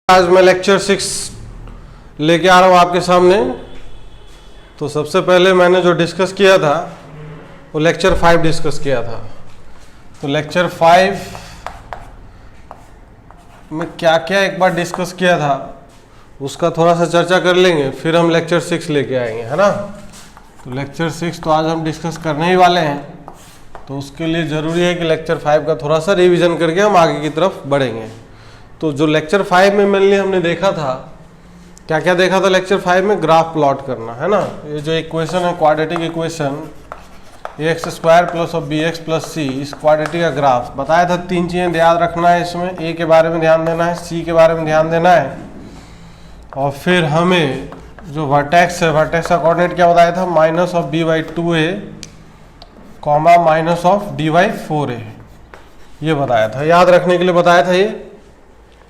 आज मैं लेक्चर 6 लेके आ रहा हूँ आपके सामने। तो सबसे पहले मैंने जो डिस्कस किया था वो लेक्चर 5 डिस्कस किया था। तो लेक्चर 5 में क्या क्या एक बार डिस्कस किया था उसका थोड़ा सा चर्चा कर लेंगे, फिर हम लेक्चर 6 लेके आएंगे, है ना। तो लेक्चर 6 तो आज हम डिस्कस करने ही वाले हैं, तो उसके लिए ज़रूरी है कि लेक्चर 5 का थोड़ा सा रिवीजन करके हम आगे की तरफ बढ़ेंगे। तो जो लेक्चर 5 में मेनली हमने देखा था, क्या क्या देखा था लेक्चर 5 में? ग्राफ प्लॉट करना, है ना। ये जो इक्वेशन है क्वाड्रेटिक इक्वेशन ax² प्लस और bx प्लस c, इस क्वाड्रेटिक का ग्राफ बताया था। तीन चीज़ें याद रखना है इसमें, a के बारे में ध्यान देना है, c के बारे में ध्यान देना है, और फिर हमें जो वर्टेक्स है, वर्टेक्स का कोऑर्डिनेट क्या बताया था? Minus of b/2a comma minus of d/4a, ये बताया था, याद रखने के लिए बताया था ये।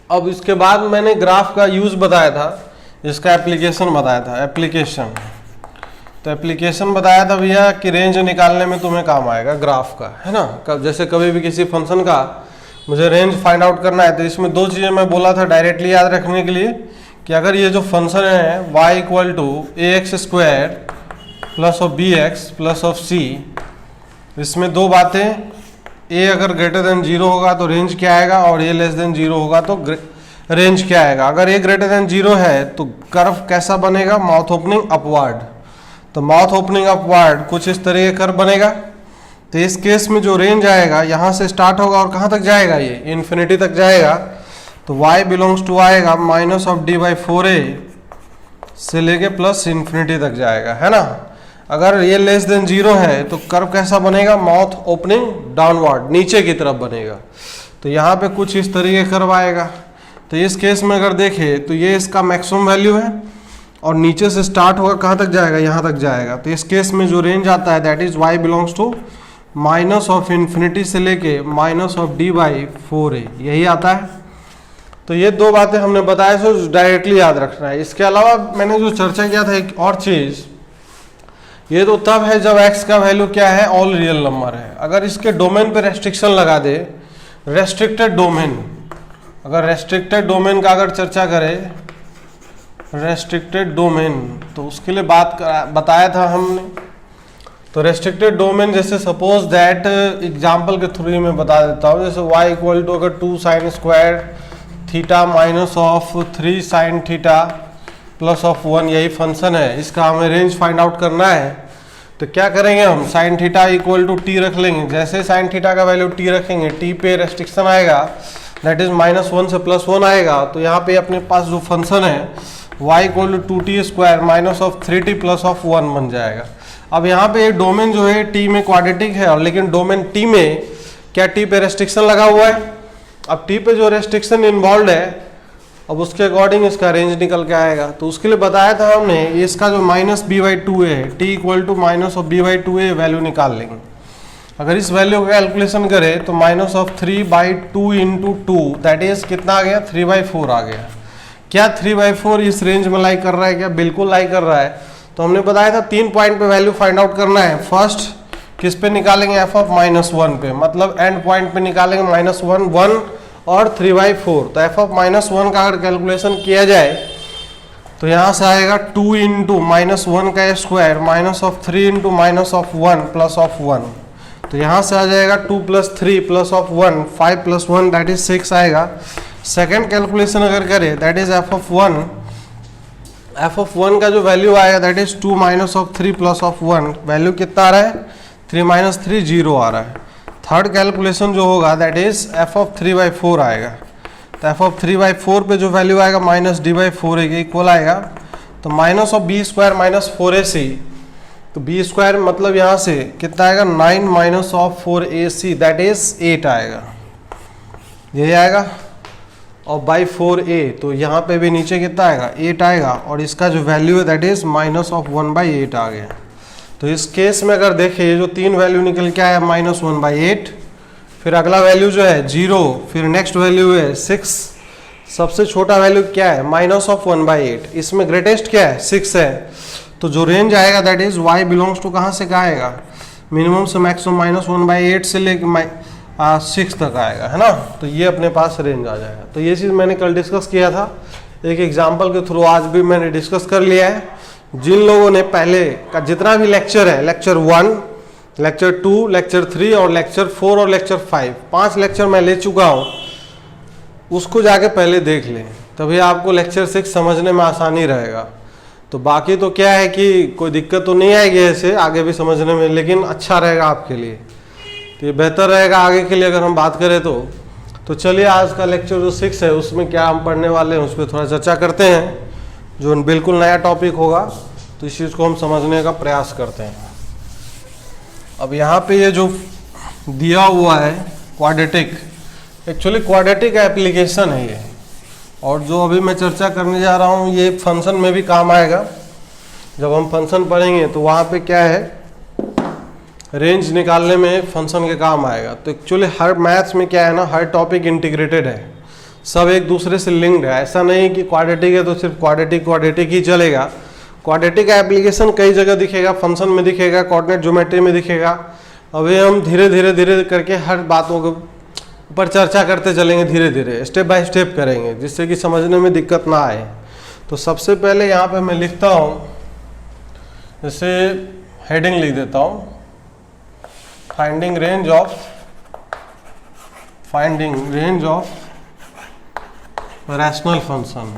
अब इसके बाद मैंने ग्राफ का यूज बताया था, इसका एप्लीकेशन बताया था। एप्लीकेशन, तो एप्लीकेशन बताया था भैया कि रेंज निकालने में तुम्हें काम आएगा ग्राफ का, है ना। जैसे कभी भी किसी फंक्शन का मुझे रेंज फाइंड आउट करना है, तो इसमें दो चीज़ें मैं बोला था डायरेक्टली याद रखने के लिए, कि अगर ये जो फंक्शन है y = ax² plus of bx plus of c, इसमें दो बातें, a अगर ग्रेटर देन 0 होगा तो रेंज क्या आएगा, और a लेस देन 0 होगा तो रेंज क्या आएगा। अगर a ग्रेटर देन 0 है तो कर्व कैसा बनेगा? Mouth opening upward. तो माउथ ओपनिंग अपवर्ड कुछ इस तरह का कर्व बनेगा। तो इस केस में जो रेंज आएगा यहाँ से स्टार्ट होगा और कहाँ तक जाएगा? ये इन्फिनिटी तक जाएगा। तो y बिलोंग्स टू आएगा माइनस ऑफ d/4a से लेके प्लस इन्फिनिटी तक जाएगा, है ना। अगर ये लेस देन 0 है तो कर्व कैसा बनेगा? माउथ ओपनिंग डाउनवर्ड, नीचे की तरफ बनेगा। तो यहाँ पे कुछ इस तरीके कर्व आएगा। तो इस केस में अगर देखें तो ये इसका मैक्सिमम वैल्यू है, और नीचे से स्टार्ट होगा कहाँ तक जाएगा? यहाँ तक जाएगा। तो इस केस में जो रेंज आता है that is y belongs to minus of infinity से लेके माइनस ऑफ d/4a, यही आता है। तो ये दो बातें हमने बताया, सो डायरेक्टली याद रखना है। इसके अलावा मैंने जो चर्चा किया था एक और चीज़, ये तो तब है जब x का वैल्यू क्या है? ऑल रियल नंबर है। अगर इसके डोमेन पे रेस्ट्रिक्शन लगा दे, रेस्ट्रिक्टेड डोमेन, अगर रेस्ट्रिक्टेड डोमेन का अगर चर्चा करें, रेस्ट्रिक्टेड डोमेन, तो उसके लिए बताया था हमने। तो रेस्ट्रिक्टेड डोमेन जैसे सपोज दैट, एग्जाम्पल के थ्रू मैं बता देता हूँ, जैसे y = अगर 2 sin² theta minus of 3 sin theta plus of 1, यही फंक्शन है, इसका हमें रेंज फाइंड आउट करना है। तो क्या करेंगे हम? साइन थीटा = t रख लेंगे। जैसे साइन थीटा का वैल्यू t रखेंगे, t पे रेस्ट्रिक्शन आएगा दैट इज -1 से +1 आएगा। तो यहाँ पे अपने पास जो फंक्शन है y = 2t² minus of 3t plus of 1 बन जाएगा। अब यहाँ पे डोमेन जो है t में क्वाड्रेटिक है, और लेकिन डोमेन t में क्या t पे रेस्ट्रिक्शन लगा हुआ है। अब t पे जो रेस्ट्रिक्शन इन्वॉल्व है, अब उसके अकॉर्डिंग इसका रेंज निकल के आएगा। तो उसके लिए बताया था हमने, इसका जो माइनस b/2a है, t = minus of b/2a value निकाल लेंगे। अगर इस वैल्यू का कैलकुलेशन करें तो माइनस ऑफ 3/2 × 2 दैट इज कितना आ गया? 3/4 आ गया। क्या 3/4 इस रेंज में लाई कर रहा है? क्या बिल्कुल लाई कर रहा है। तो हमने बताया था 3 पॉइंट पे वैल्यू फाइंड आउट करना है। फर्स्ट किस पे निकालेंगे? f(-1) पे, मतलब एंड पॉइंट पे निकालेंगे -1, 1 और 3/4। तो f(-1) का अगर कैलकुलेशन किया जाए तो यहाँ से आएगा 2 × -1 का square minus of 3 × -1 plus of 1। तो यहाँ से आ जाएगा 2 + 3 प्लस ऑफ 1, 5 + 1 दैट इज 6 आएगा। सेकेंड कैलकुलेशन अगर करें दैट इज f(1) का जो वैल्यू आएगा that is 2 minus of 3 plus of 1, value कितना आ रहा है? 3 - 3 0 आ रहा है। थर्ड कैलकुलेशन जो होगा दैट इज f(3/4) आएगा। तो f(3/4) पे जो वैल्यू आएगा माइनस d/4a के इक्वल आएगा। तो माइनस ऑफ b² - 4ac, तो b² मतलब यहाँ से कितना आएगा? 9 minus of 4ac that is 8 आएगा, यही आएगा। और /4a, तो यहाँ पे भी नीचे कितना आएगा? 8 आएगा, और इसका जो वैल्यू है दैट इज माइनस ऑफ 1/8 आ गया। तो इस केस में अगर देखें ये जो तीन वैल्यू निकल के आया -1/8, फिर अगला वैल्यू जो है 0, फिर नेक्स्ट वैल्यू है 6, सबसे छोटा वैल्यू क्या है? -1/8। इसमें ग्रेटेस्ट क्या है? 6 है। तो जो रेंज आएगा that is y belongs to कहाँ से कहाँ आएगा? मिनिमम से मैक्सिमम -1/8 से लेके 6 तक आएगा, है ना। तो ये अपने पास रेंज आ जाएगा। तो ये चीज़ मैंने कल डिस्कस किया था। एक एग्जाम्पल के थ्रू आज भी मैंने डिस्कस कर लिया है। जिन लोगों ने पहले का जितना भी लेक्चर है, लेक्चर 1, लेक्चर 2, लेक्चर 3 और लेक्चर 4 और लेक्चर 5, 5 लेक्चर मैं ले चुका हूँ, उसको जाके पहले देख लें, तभी आपको लेक्चर 6 समझने में आसानी रहेगा। तो बाकी तो क्या है कि कोई दिक्कत तो नहीं आएगी ऐसे आगे भी समझने में, लेकिन अच्छा रहेगा आपके लिए, तो ये बेहतर रहेगा आगे के लिए अगर हम बात करें तो चलिए आज का लेक्चर जो 6 है उसमें क्या हम पढ़ने वाले हैं उस पर थोड़ा चर्चा करते हैं, जो बिल्कुल नया टॉपिक होगा, तो इस चीज़ को हम समझने का प्रयास करते हैं। अब यहाँ पे ये जो दिया हुआ है क्वाड्रेटिक, एक्चुअली क्वाड्रेटिक एप्लीकेशन है ये, और जो अभी मैं चर्चा करने जा रहा हूँ ये फंक्शन में भी काम आएगा। जब हम फंक्शन पढ़ेंगे तो वहाँ पे क्या है, रेंज निकालने में फंक्शन के काम आएगा। तो एक्चुअली हर मैथ्स में क्या है ना, हर टॉपिक इंटीग्रेटेड है, सब एक दूसरे से लिंक्ड है। ऐसा नहीं कि क्वाड्रेटिक है तो सिर्फ क्वाड्रेटिक ही चलेगा। क्वाड्रेटिक का एप्लीकेशन कई जगह दिखेगा, फंक्शन में दिखेगा, कोऑर्डिनेट ज्योमेट्री में दिखेगा। अभी हम धीरे धीरे करके हर बातों के ऊपर चर्चा करते चलेंगे, धीरे धीरे स्टेप बाय स्टेप करेंगे, जिससे कि समझने में दिक्कत ना आए। तो सबसे पहले यहाँ पे मैं लिखता हूँ, जैसे हेडिंग लिख देता हूँ, finding range of rational function.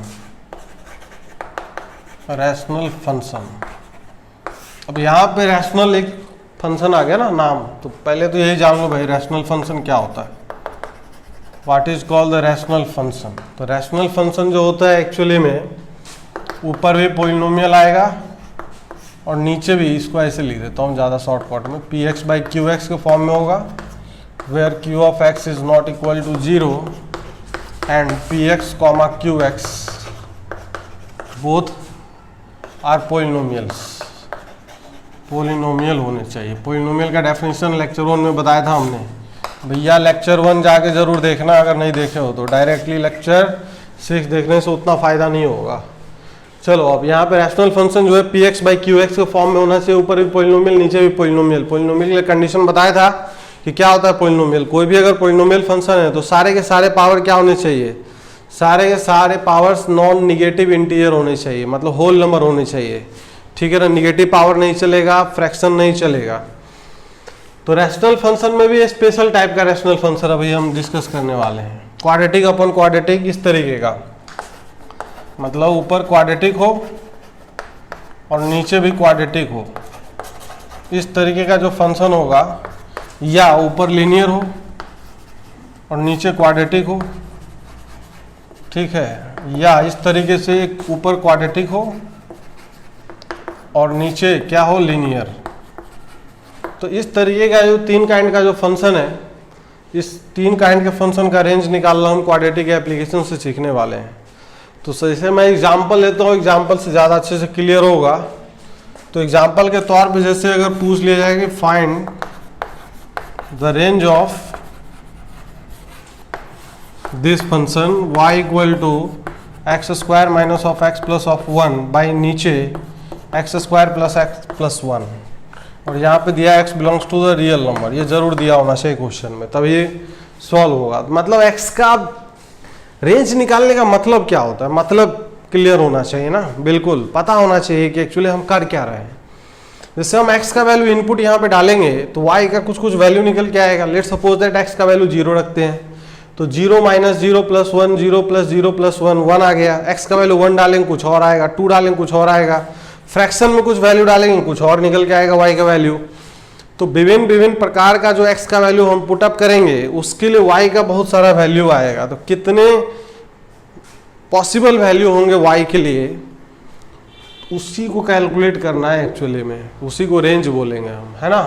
अब यहाँ पे रैशनल एक फंक्शन आ गया ना नाम, तो पहले तो यही जान लो भाई रैशनल फंक्शन क्या होता है, what is called the rational function. तो रैशनल फंक्शन जो होता है एक्चुअली में ऊपर भी पॉलिनोमियल आएगा और नीचे भी, इसको ऐसे लिख देता हूँ ज़्यादा शॉर्टकट में, px बाई qx के फॉर्म में होगा, where q of x is not equal to 0 and px comma qx both are polynomial होने चाहिए। पोलिनोमियल का डेफिनेशन लेक्चर 1 में बताया था हमने, भैया लेक्चर 1 जाके जरूर देखना, अगर नहीं देखे हो तो डायरेक्टली लेक्चर 6 देखने से उतना फ़ायदा नहीं होगा। चलो अब यहाँ पे रैशनल फंक्शन जो है px बाई qx के फॉर्म में होना चाहिए, ऊपर भी पॉलिनोमियल नीचे भी पॉलिनोमियल। पॉलिनोमियल का कंडीशन बताया था कि क्या होता है पॉलिनोमियल, कोई भी अगर पॉलिनोमियल फंक्शन है तो सारे के सारे पावर क्या होने चाहिए, सारे के सारे पावर्स नॉन निगेटिव इंटीजर होने चाहिए, मतलब होल नंबर होने चाहिए, ठीक है ना। निगेटिव पावर नहीं चलेगा, फ्रैक्शन नहीं चलेगा। तो रैशनल फंक्शन में भी स्पेशल टाइप का रैशनल फंक्शन अभी हम डिस्कस करने वाले हैं, क्वाड्रेटिक अपॉन क्वाड्रेटिक इस तरीके का, मतलब ऊपर क्वाड्रेटिक हो और नीचे भी क्वाड्रेटिक हो, इस तरीके का जो फंक्शन होगा, या ऊपर लीनियर हो और नीचे क्वाड्रेटिक हो, ठीक है, या इस तरीके से ऊपर क्वाड्रेटिक हो और नीचे क्या हो, लीनियर। तो इस तरीके का जो 3 काइंड का जो फंक्शन है, इस 3 काइंड के फंक्शन का रेंज निकालना हम क्वाड्रेटिक एप्लीकेशन से सीखने वाले हैं। तो जैसे मैं एग्जांपल लेता हूँ, एग्जांपल से ज़्यादा अच्छे से क्लियर होगा। तो एग्जांपल के तौर पे जैसे अगर पूछ लिया जाए कि find the range of this function y equal to x square minus of x plus of 1 by नीचे x square plus x plus 1, और यहाँ पे दिया x belongs to the real number, ये जरूर दिया होना चाहिए क्वेश्चन में, तब ये सॉल्व होगा। मतलब x का रेंज निकालने का मतलब क्या होता है, मतलब क्लियर होना चाहिए ना, बिल्कुल पता होना चाहिए कि एक्चुअली हम कर क्या रहे हैं। जैसे हम x का वैल्यू इनपुट यहाँ पे डालेंगे तो y का कुछ वैल्यू निकल के आएगा। लेट्स सपोज दैट x का वैल्यू 0 रखते हैं, तो 0 माइनस 0 प्लस 1, 0 प्लस 0 प्लस 1, 1 आ गया। x का वैल्यू 1 डालेंगे कुछ और आएगा, 2 डालेंगे कुछ और आएगा, फ्रैक्शन में कुछ वैल्यू डालेंगे कुछ और निकल के आएगा y का वैल्यू। तो विभिन्न प्रकार का जो x का वैल्यू हम पुटअप करेंगे उसके लिए y का बहुत सारा वैल्यू आएगा। तो कितने पॉसिबल वैल्यू होंगे y के लिए, उसी को कैलकुलेट करना है एक्चुअली में, उसी को रेंज बोलेंगे हम, है ना।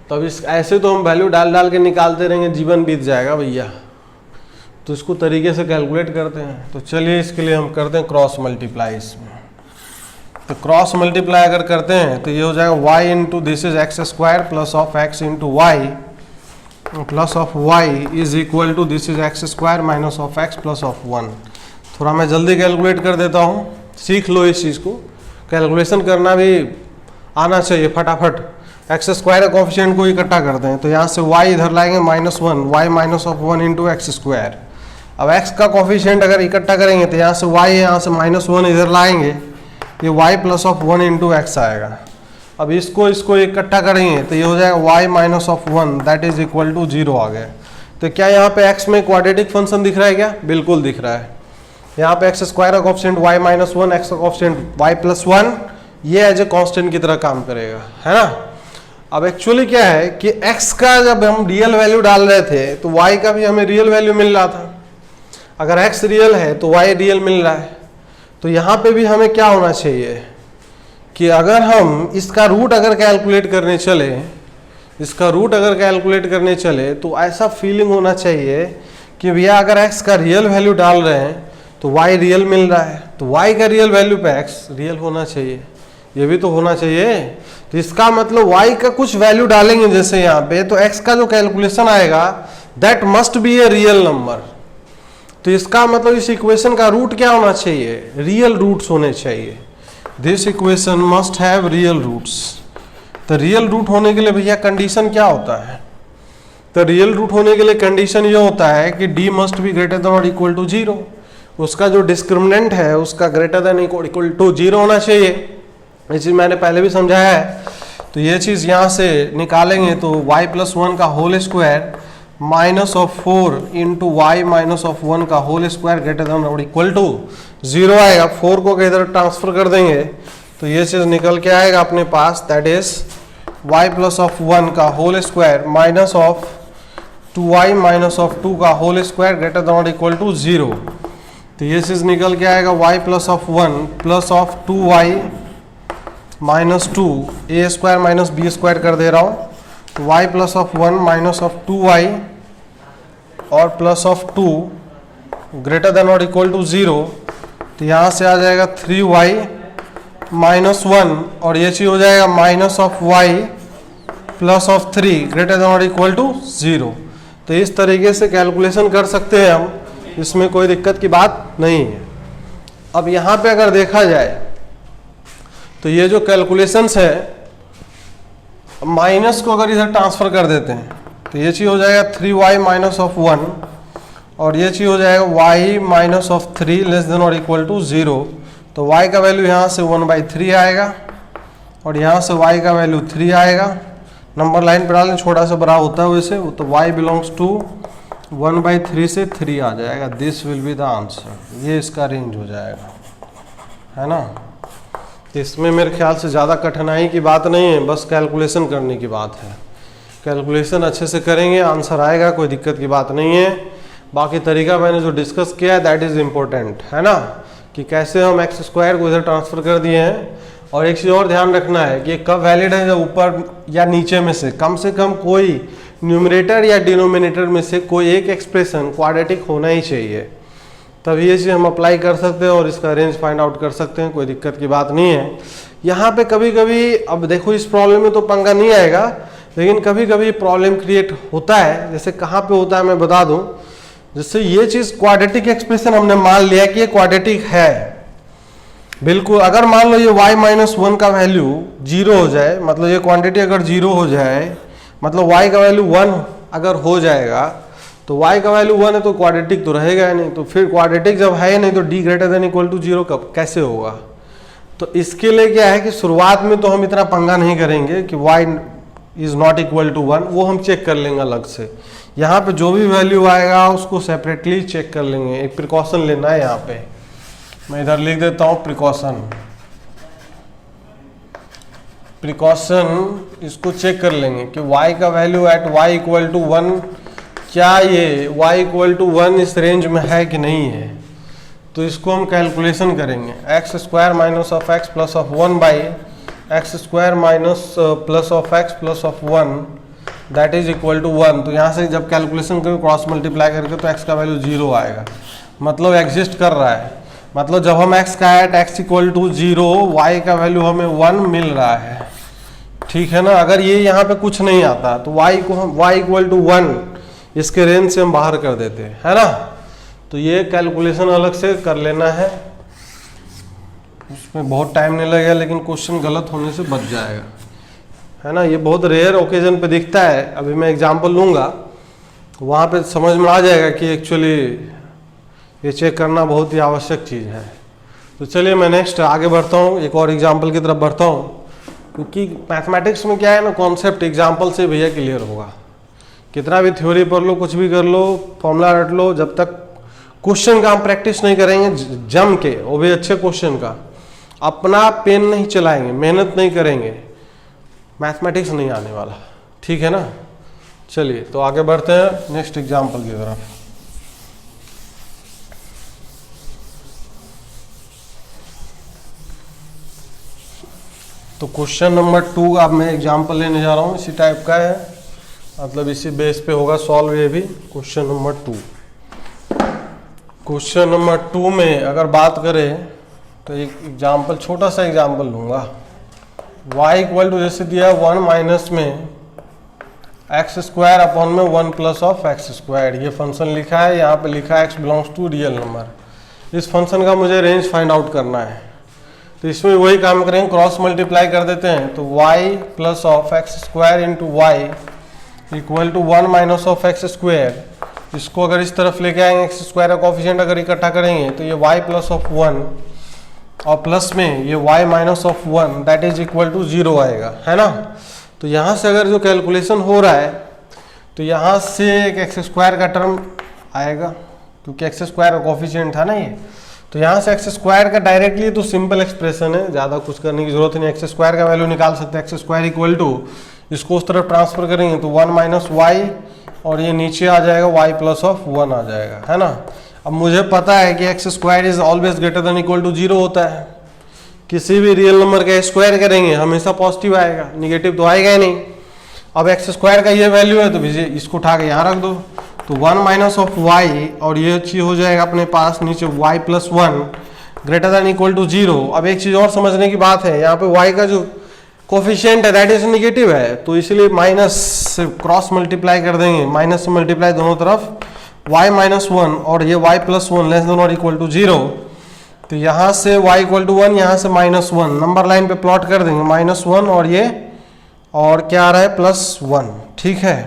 तो अब इस ऐसे तो हम वैल्यू डाल के निकालते रहेंगे, जीवन बीत जाएगा भैया। तो इसको तरीके से कैलकुलेट करते हैं। तो चलिए इसके लिए हम करते हैं क्रॉस मल्टीप्लाई इसमें। तो क्रॉस मल्टीप्लाई अगर करते हैं तो ये हो जाएगा y into this is x square plus of x into y plus of y is equal to this is x square minus of x plus of 1। थोड़ा मैं जल्दी कैलकुलेट कर देता हूँ, सीख लो इस चीज़ को, कैलकुलेशन करना भी आना चाहिए फटाफट। एक्स स्क्वायर का कोफिशिएंट को इकट्ठा करते हैं, तो यहाँ से y इधर लाएंगे -1, y minus of 1 into x square. अब x का कोफिशिएंट अगर इकट्ठा करेंगे तो यहाँ से y है, यहाँ से -1 इधर लाएंगे, ये y plus of 1 into x आएगा। अब इसको इकट्ठा करेंगे तो ये हो जाएगा y minus of 1 that is equal to 0 आ गया। तो क्या यहाँ पे x में क्वाड्रेटिक फंक्शन दिख रहा है क्या? बिल्कुल दिख रहा है। यहाँ पे x स्क्वायर का कोफिशिएंट y माइनस 1, x का कोफिशिएंट y प्लस 1, ये एज ए कांस्टेंट की तरह काम करेगा, है ना। अब एक्चुअली क्या है कि x का जब हम रियल वैल्यू डाल रहे थे तो y का भी हमें रियल वैल्यू मिल रहा था। अगर x रियल है तो y रियल मिल रहा है। तो यहाँ पे भी हमें क्या होना चाहिए कि अगर हम इसका रूट अगर कैलकुलेट करने चले, तो ऐसा फीलिंग होना चाहिए कि भैया अगर x का रियल वैल्यू डाल रहे हैं तो y रियल मिल रहा है, तो y का रियल वैल्यू पे x रियल होना चाहिए, ये भी तो होना चाहिए। तो इसका मतलब y का कुछ वैल्यू डालेंगे जैसे यहाँ पे, तो x का जो कैलकुलेशन आएगा that must be a real number. तो इसका मतलब इस इक्वेशन का रूट क्या होना चाहिए? रियल रूट्स होने चाहिए। This equation must have real roots. तो रियल रूट होने के लिए भैया कंडीशन क्या होता है? तो रियल रूट होने के लिए कंडीशन ये होता है कि d must be greater than और इक्वल टू 0। उसका जो डिस्क्रिमिनेंट है उसका ग्रेटर देन इक्वल टू 0 होना चाहिए। ये चीज़ मैंने पहले भी समझाया है। तो ये चीज़ यहाँ से निकालेंगे तो y प्लस 1 का whole square minus of 4 into y minus of 1 का होल स्क्वायर ग्रेटर देन और इक्वल टू 0 आएगा। 4 को इधर ट्रांसफर कर देंगे तो ये चीज़ निकल के आएगा अपने पास, that is y plus of 1 का whole square minus of 2y minus of 2 का होल स्क्वायर ग्रेटर देन और इक्वल टू 0। तो ये चीज़ निकल के आएगा y plus of 1 plus of 2y minus 2 A square minus B square कर दे रहा हूँ, तो y plus of 1 minus of 2y और प्लस ऑफ 2 ग्रेटर देन और इक्वल टू 0। तो यहाँ से आ जाएगा 3y माइनस 1 और ये चीज़ हो जाएगा minus of y plus of 3 greater than और इक्वल टू 0। तो इस तरीके से कैलकुलेशन कर सकते हैं हम, इसमें कोई दिक्कत की बात नहीं है। अब यहाँ पे अगर देखा जाए तो ये जो कैलकुलेशंस है, माइनस को अगर इधर ट्रांसफर कर देते हैं तो ये चीज़ हो जाएगा 3y माइनस ऑफ 1 और ये चीज़ हो जाएगा y minus of 3 less than और इक्वल टू 0। तो y का वैल्यू यहाँ से 1/3 आएगा और यहाँ से y का वैल्यू 3 आएगा। नंबर लाइन पर डालें, छोटा सा बड़ा होता है वैसे, तो y बिलोंग्स टू 1/3 से 3 आ जाएगा। This will be the answer. ये इसका रेंज हो जाएगा, है ना। इसमें मेरे ख्याल से ज़्यादा कठिनाई की बात नहीं है, बस कैलकुलेशन करने की बात है। कैलकुलेशन अच्छे से करेंगे आंसर आएगा, कोई दिक्कत की बात नहीं है। बाकी तरीका मैंने जो डिस्कस किया है दैट इज़ इम्पोर्टेंट, है ना, कि कैसे हम एक्स स्क्वायर को इधर ट्रांसफ़र कर दिए हैं। और एक चीज़ और ध्यान रखना है कि कब वैलिड है, जब ऊपर या नीचे में से कम कोई न्यूमरेटर या डिनोमिनेटर में से कोई एक एक्सप्रेशन क्वाड्रेटिक होना ही चाहिए, तब ये चीज़ हम अप्लाई कर सकते हैं और इसका रेंज फाइंड आउट कर सकते हैं, कोई दिक्कत की बात नहीं है। यहाँ पे कभी कभी, अब देखो इस प्रॉब्लम में तो पंगा नहीं आएगा, लेकिन कभी कभी प्रॉब्लम क्रिएट होता है। जैसे कहाँ पे होता है मैं बता दूँ, जैसे ये चीज़ क्वाड्रेटिक एक्सप्रेशन हमने मान लिया कि ये क्वाड्रेटिक है, बिल्कुल। अगर मान लो ये y माइनस 1 का वैल्यू 0 हो जाए, मतलब ये क्वांटिटी अगर 0 हो जाए, मतलब y का वैल्यू 1 अगर हो जाएगा, तो y का वैल्यू 1 है तो क्वाड्रेटिक तो रहेगा ही नहीं। तो फिर क्वाड्रेटिक जब है नहीं तो d greater than equal to 0 कब कैसे होगा? तो इसके लिए क्या है कि शुरुआत में तो हम इतना पंगा नहीं करेंगे कि y is not equal to 1, वो हम चेक कर लेंगे अलग से। यहाँ पे जो भी वैल्यू आएगा उसको सेपरेटली चेक कर लेंगे। एक प्रिकॉशन लेना है, यहाँ पे मैं इधर लिख देता हूँ प्रिकॉशन, इसको चेक कर लेंगे कि y का value at y equal to 1, क्या ये y इक्वल टू 1 इस रेंज में है कि नहीं है। तो इसको हम कैलकुलेशन करेंगे, x square minus of x plus of 1 by x square minus plus of x plus of 1 that is equal to 1। तो यहाँ से जब कैलकुलेशन करें क्रॉस मल्टीप्लाई करके तो x का वैल्यू 0 आएगा, मतलब एग्जिस्ट कर रहा है। मतलब जब हम x का at x equal to 0, y का वैल्यू हमें 1 मिल रहा है, ठीक है ना। अगर ये यहाँ पे कुछ नहीं आता तो y को हम y इक्वल टू 1 इसके रेंज से हम बाहर कर देते हैं, है ना। तो ये कैलकुलेशन अलग से कर लेना है, उसमें बहुत टाइम नहीं लगेगा, लेकिन क्वेश्चन गलत होने से बच जाएगा, है ना। ये बहुत रेयर ओकेजन पे दिखता है। अभी मैं एग्जांपल लूँगा, वहाँ पे समझ में आ जाएगा कि एक्चुअली ये चेक करना बहुत ही आवश्यक चीज़ है। तो चलिए मैं नेक्स्ट आगे बढ़ता हूँ, एक और एग्जाम्पल की तरफ बढ़ता हूँ, क्योंकि मैथमेटिक्स में क्या है ना, कॉन्सेप्ट एग्जाम्पल से भैया क्लियर होगा। कितना भी थ्योरी पढ़ लो, कुछ भी कर लो, फॉर्मूला रट लो, जब तक क्वेश्चन का हम प्रैक्टिस नहीं करेंगे जम के, वो भी अच्छे क्वेश्चन का, अपना पेन नहीं चलाएंगे, मेहनत नहीं करेंगे, मैथमेटिक्स नहीं आने वाला। ठीक है ना। चलिए तो आगे बढ़ते हैं नेक्स्ट एग्जाम्पल की तरफ। तो क्वेश्चन नंबर 2 अब मैं एग्जाम्पल लेने जा रहा हूँ, इसी टाइप का है, मतलब इसी बेस पे होगा सॉल्व ये भी। क्वेश्चन नंबर 2, क्वेश्चन नंबर 2 में अगर बात करें तो एक एग्जाम्पल, छोटा सा एग्जाम्पल लूँगा। y इक्वल टू जैसे दिया 1 माइनस में एक्स स्क्वायर अपॉन में 1 प्लस ऑफ एक्स स्क्वायर, ये फंक्शन लिखा है, यहाँ पे लिखा है x belongs to real number. इस फंक्शन का मुझे रेंज फाइंड आउट करना है, तो इसमें वही काम करेंगे, क्रॉस मल्टीप्लाई कर देते हैं। तो y plus of x square into y equal to 1 minus of x square. इसको अगर इस तरफ लेके आएंगे, एक्स स्क्वायर का कोफिशिएंट अगर इकट्ठा करेंगे तो ये y प्लस ऑफ 1 और प्लस में ये y minus of 1 that is equal to 0 आएगा, है ना। तो यहाँ से अगर जो कैलकुलेशन हो रहा है तो यहाँ से एक एक्स स्क्वायर का टर्म आएगा, क्योंकि एक्स स्क्वायर का कोफिशिएंट था ना ये। तो यहाँ से एक्स स्क्वायर का डायरेक्टली तो सिंपल एक्सप्रेशन है, ज़्यादा कुछ करने की जरूरत नहीं। एक्स स्क्वायर का वैल्यू निकाल सकते हैं, एक्स स्क्वायर इक्वल टू, इसको उस तरफ ट्रांसफर करेंगे तो 1 माइनस वाई और ये नीचे आ जाएगा y प्लस ऑफ 1 आ जाएगा, है ना। अब मुझे पता है कि x square is always greater than equal to 0 होता है। किसी भी रियल नंबर का स्क्वायर करेंगे हमेशा पॉजिटिव आएगा, निगेटिव तो आएगा ही नहीं। अब एक्स स्क्वायर का ये वैल्यू है तो इसको उठा के यहाँ रख दो, तो 1 माइनस ऑफ वाई और ये चीज हो जाएगा अपने पास नीचे y plus 1 greater than equal to 0। अब एक चीज और समझने की बात है, यहाँ पे y का जो कोफिशिएंट है दैट इज नेगेटिव है, तो इसलिए माइनस से क्रॉस मल्टीप्लाई कर देंगे, माइनस से मल्टीप्लाई दोनों तरफ, y माइनस 1 और ये y प्लस 1 लेस देन और इक्वल टू 0। तो यहाँ से y इक्वल टू 1, यहाँ से माइनस 1, नंबर लाइन पे प्लॉट कर देंगे, माइनस 1 और ये और क्या आ रहा है प्लस 1। ठीक है।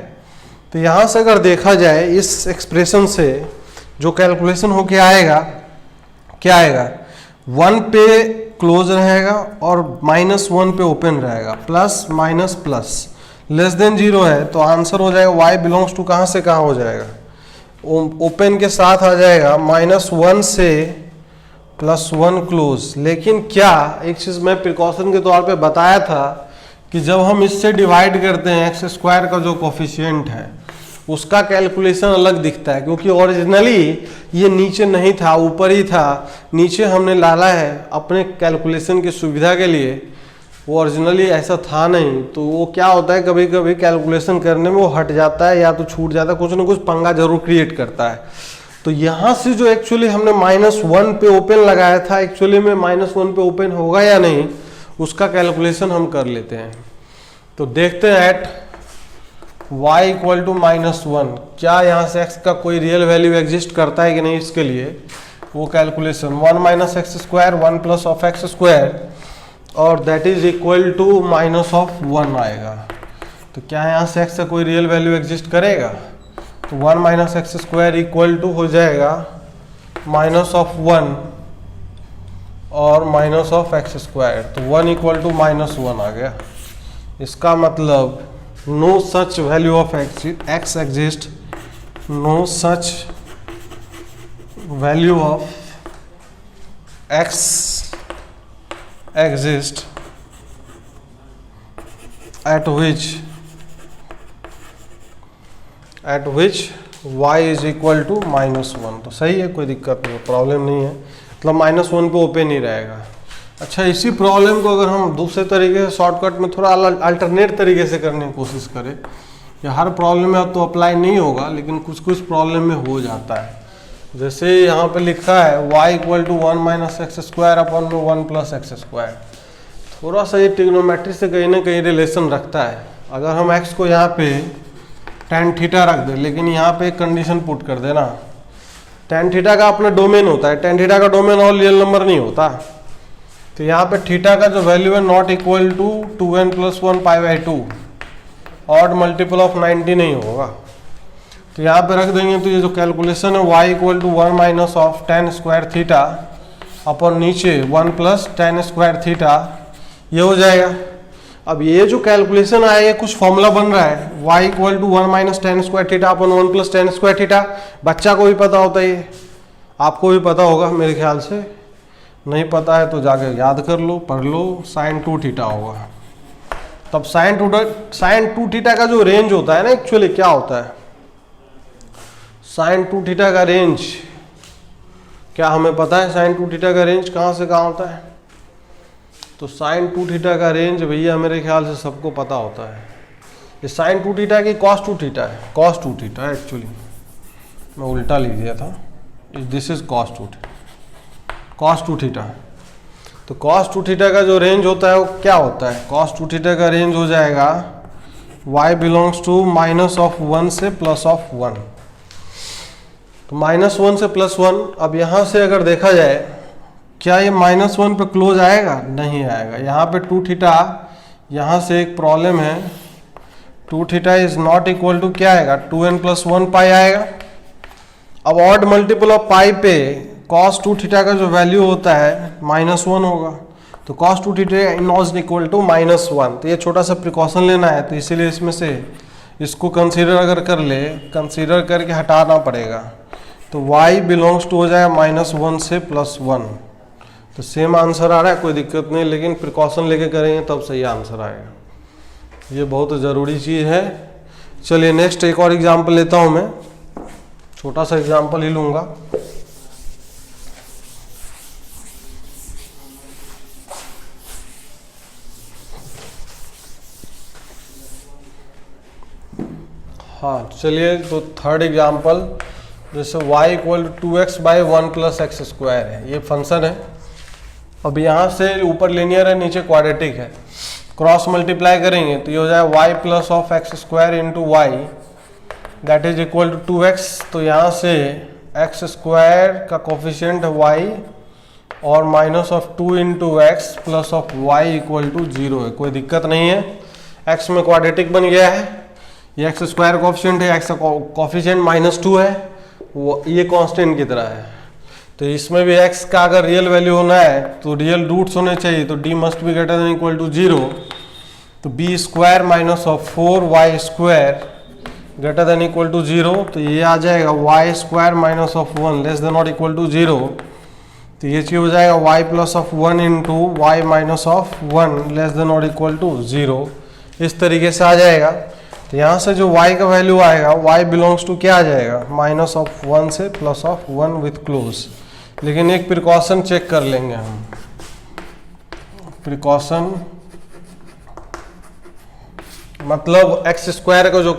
तो यहाँ से अगर देखा जाए इस एक्सप्रेशन से जो कैलकुलेशन होके आएगा, क्या आएगा, 1 पे क्लोज रहेगा और -1 पे ओपन रहेगा, plus minus plus, less than 0 है तो आंसर हो जाएगा y बिलोंग्स टू कहाँ से कहाँ हो जाएगा, ओपन के साथ आ जाएगा -1 से +1 क्लोज। लेकिन क्या एक चीज़ मैं प्रिकॉशन के तौर पे बताया था कि जब हम इससे डिवाइड करते हैं एक्स स्क्वायर का जो कोफिशिएंट है उसका कैलकुलेशन अलग दिखता है, क्योंकि ओरिजिनली ये नीचे नहीं था, ऊपर ही था, नीचे हमने डाला है अपने कैलकुलेशन की सुविधा के लिए, वो ओरिजिनली ऐसा था नहीं। तो वो क्या होता है, कभी कभी कैलकुलेशन करने में वो हट जाता है या तो छूट जाता है, कुछ ना कुछ पंगा जरूर क्रिएट करता है। तो यहाँ से जो एक्चुअली हमने -1 पे ओपन लगाया था, एक्चुअली में -1 पे ओपन होगा या नहीं उसका कैलकुलेशन हम कर लेते हैं। तो देखते हैं एट y इक्वल टू -1 क्या यहाँ से x का कोई रियल वैल्यू एग्जिस्ट करता है कि नहीं, इसके लिए वो calculation 1 minus x square 1 plus of x square और दैट इज इक्वल टू -1 आएगा। तो क्या यहाँ से x का कोई रियल वैल्यू एग्जिस्ट करेगा, तो 1 minus x square equal to हो जाएगा -1 और माइनस ऑफ एक्स स्क्वायर, तो 1 इक्वल टू -1 आ गया। इसका मतलब no such value of x exist, no such value of x exist at which y is equal to -1। तो सही है, कोई दिक्कत नहीं, प्रॉब्लम नहीं है, मतलब -1 पे ओपन ही रहेगा। अच्छा, इसी प्रॉब्लम को अगर हम दूसरे तरीके से शॉर्टकट में थोड़ा अल्टरनेट तरीके से करने की कोशिश करें, या हर प्रॉब्लम में तो अप्लाई नहीं होगा लेकिन कुछ कुछ प्रॉब्लम में हो जाता है। जैसे यहाँ पे लिखा है y equal to 1 minus x square upon में 1 प्लस एक्स स्क्वायर, थोड़ा सा ये ट्रिग्नोमेट्री से कहीं ना कहीं रिलेशन रखता है। अगर हम x को यहाँ पे tan थीटा रख दें, लेकिन यहाँ पे एक कंडीशन पुट कर देना, tan थीटा का अपना डोमेन होता है, tan थीटा का डोमेन और रियल नंबर नहीं होता। तो यहाँ पे थीटा का जो वैल्यू है not equal to 2n + 1 π/2, odd multiple of 90 नहीं होगा। तो यहाँ पे रख देंगे, तो ये जो कैलकुलेशन है y equal to 1 minus of tan square theta अपन नीचे 1 प्लस टेन स्क्वायर थीटा, ये हो जाएगा। अब ये जो कैलकुलेशन आएगा कुछ फॉर्मूला बन रहा है y equal to 1 minus ten square theta upon 1 plus ten square theta. बच्चा को भी पता होता है, ये आपको भी पता होगा मेरे ख्याल से, नहीं पता है तो जाके याद कर लो, पढ़ लो, साइन 2 थीटा होगा। तब साइन 2 थीटा का जो रेंज होता है ना, एक्चुअली क्या होता है साइन 2 थीटा का रेंज, क्या हमें पता है साइन 2 थीटा का रेंज कहाँ से कहाँ होता है? तो साइन 2 थीटा का रेंज भैया मेरे ख्याल से सबको पता होता है। ये साइन 2 थीटा की कॉस 2 थीटा है, कॉस 2 थीटा है एक्चुअली, मैं उल्टा लिख दिया था, this is cos 2 theta, cos 2 theta. तो कॉस 2 थीटा का जो रेंज होता है वो क्या होता है? कॉस 2 थीटा का रेंज हो जाएगा y belongs to minus of 1 से प्लस ऑफ 1। तो माइनस 1 से प्लस 1, अब यहाँ से अगर देखा जाए क्या ये माइनस 1 पे क्लोज आएगा? नहीं आएगा। यहाँ पे 2 थीटा, यहाँ से एक प्रॉब्लम है, 2 theta is not equal to क्या आएगा? 2n प्लस 1 पाई आएगा। अब ऑड मल्टीपल ऑफ पाई पे cos 2 थीटा का जो वैल्यू होता है माइनस 1 होगा, तो cos 2 theta not equal to minus 1। तो ये छोटा सा प्रिकॉशन लेना है, तो इसीलिए इसमें से इसको कंसीडर अगर कर ले, कंसीडर करके हटाना पड़ेगा, तो y बिलोंग्स टू हो जाएगा माइनस 1 से प्लस 1। तो सेम आंसर आ रहा है, कोई दिक्कत नहीं, लेकिन प्रिकॉशन लेके करेंगे तब सही आंसर आएगा। ये बहुत ज़रूरी चीज़ है। चलिए नेक्स्ट एक और एग्जाम्पल लेता हूँ मैं, छोटा सा एग्जाम्पल ही लूँगा। हाँ चलिए, तो थर्ड एग्जाम्पल, जैसे y equal to 2x by 1 plus x square है, ये फंक्शन है। अब यहाँ से ऊपर लीनियर है, नीचे क्वाड्रेटिक है, क्रॉस मल्टीप्लाई करेंगे तो ये हो जाए y plus of x square into y that is equal to 2x। तो यहाँ से एक्स स्क्वायर का कोफिशिएंट है y और minus of 2 into x plus of y equal to 0 है, कोई दिक्कत नहीं है। x में क्वाड्रेटिक बन गया है, ये एक्स स्क्वायर कोफिशिएंट है, एक्स का कोफिशिएंट माइनस 2 है, वो ये कांस्टेंट की तरह है। तो इसमें भी x का अगर रियल वैल्यू होना है तो रियल रूट्स होने चाहिए, तो d must be greater than equal to 0। तो b square minus of 4y square greater than equal to 0, तो ये आ जाएगा y square minus of 1 less than not equal to 0। तो ये चीज हो जाएगा y plus of 1 into y minus of 1 less than not equal to 0, इस तरीके से आ जाएगा। तो यहाँ से जो y का वैल्यू आएगा y बिलोंग्स टू क्या आ जाएगा? माइनस ऑफ 1 से प्लस ऑफ 1 विथ क्लोज। लेकिन एक प्रिकॉशन चेक कर लेंगे हम, प्रिकॉशन मतलब एक्स स्क्वायर का जो